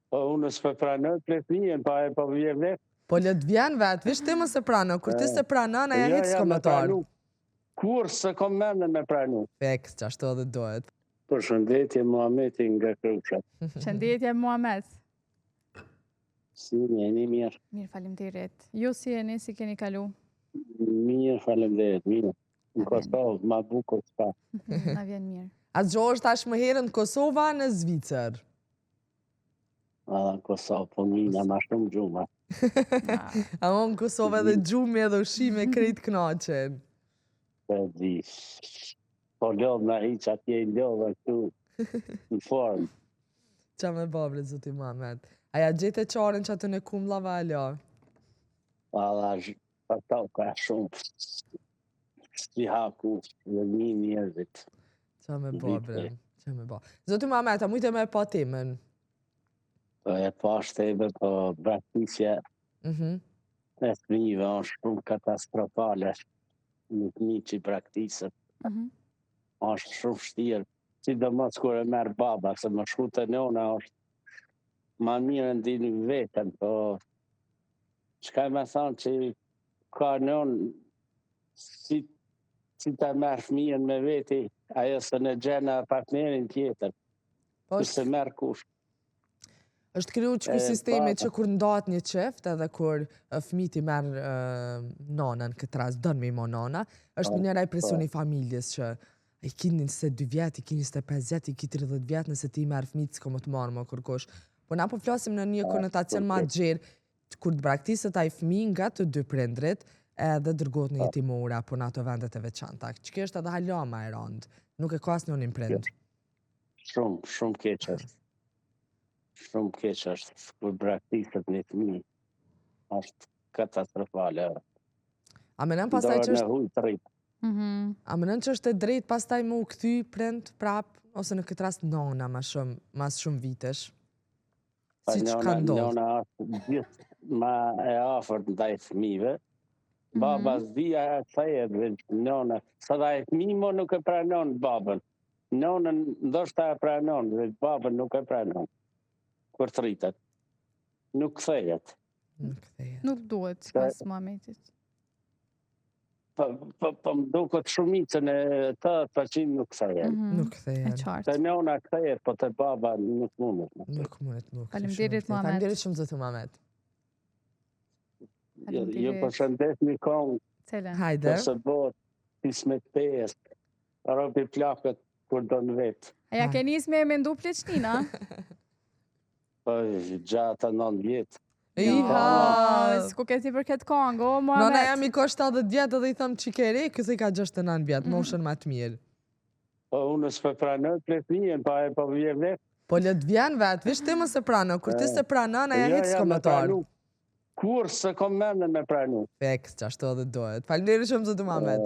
Po unë s'pe pranoj fletnien, pa e po vje vetë. Po le të vjen vetë, vish ti më se pranon, kur ti se pranon, aja hiç s'ko me tarë. Kur se kom mendën me pranu. Feks, që ashtu edhe dohet. Përshëndetje Muhameti nga Krusha. Shëndetje Muhamet. Si jeni mirë? Mirë, faleminderit. Ju si jeni, si keni kalu? Mirë, faleminderit, mirë. Në Kosovë, ma bukur s'pa. Na vjen mirë. A zgjohesh tash më herën në Kosova në Zvicër? A në Kosovë, po mina ma shumë gjuma. A më në Kosovë edhe gjumi edhe ushime krejt knaqen. Po di, po lodh na hiq atje i lodh këtu, në formë. Qa me babre, zoti Muhamet? Aja gjete qarën që atë në kumlava alo? Alla, pa ka shumë, si haku, dhe një njerëzit. Qa me babre, qa me babre. Zoti Muhamet, a mujte me pa temën? Po e pashteve, po braktisja e fëmijëve është shumë katastrofale. Në fëmijë që i praktisët. Është shumë vështirë. Sidomos kur e merr baba, se më shkute nëna është ma mirë ndini vetën, po çka me thonë që ka nënë si ta merr fëmijën me veti, ajo se në gjena partnerin tjetër. Se merr kush. Është kriju që ky sistemi që kur ndahet një çift edhe kur fëmijët i merr nonën, këtë rast don me i mo nona, është një raj presioni i familjes që i ki 22 vjet, i ki 25 vjet, i ki 30 vjet, nëse ti merr fëmijët s'ka më të marrë më kërkosh. Po na po flasim në një konotacion ma të gjerë, kur të braktiset ai fëmijë nga të dy prindrit, edhe dërgohet në jetimore apo në ato vendet e veçanta. Që kjo është edhe hala ma e rëndë. Nuk e ka asnjënin prind. Shumë keq është. Shumë keq është, kur braktiset një fëmijë. Është katastrofale. A mendon pastaj që është A mendon që është e drejtë pastaj më u kthy prind prap ose në këtë rast nona mas shumë vitesh? Siç ka ndodhur. Nona është gjithë ma e afërt ndaj fëmijëve. Baba s'dia e kthehet nona. Sa da e fëmijë mo nuk e pranon babën. Nonën ndoshta e pranon, dhe babën nuk e pranon. Kur të rritet. Nuk kthehet. Nuk duhet, sipas Muhametit. Po më duket shumicën e 80% nuk kthehet. Nuk kthehet. Te nona kthehet, po te baba nuk mundet. Nuk mundet. Faleminderit Muhamet. Faleminderit shumë zoti Muhamet. Ju përshëndet një kong. Hajde. Përse bot, pismet 5, robi plakët kur do në vetë. A ja ke nis me mendu pleqnina? Po gjata 9 vjetë. Iha! S'ku ke si për këtë kongë, o Muhamet. Nona jam i ka 70 vjetë edhe i thëmë që kere, kësë i ka 69 vjetë, moshën ma të mirë. Po unë s'pe pranoj fletnien, pa e po vje vetë. Po le të vjen vetë, vish ti më se pranon, kur ti se pranon, aja hiç s'ko me tarë. Kur se kom mendën me pranu. Feks, që ashtu edhe dohet. Faleminderit shumë zoti Muhamet.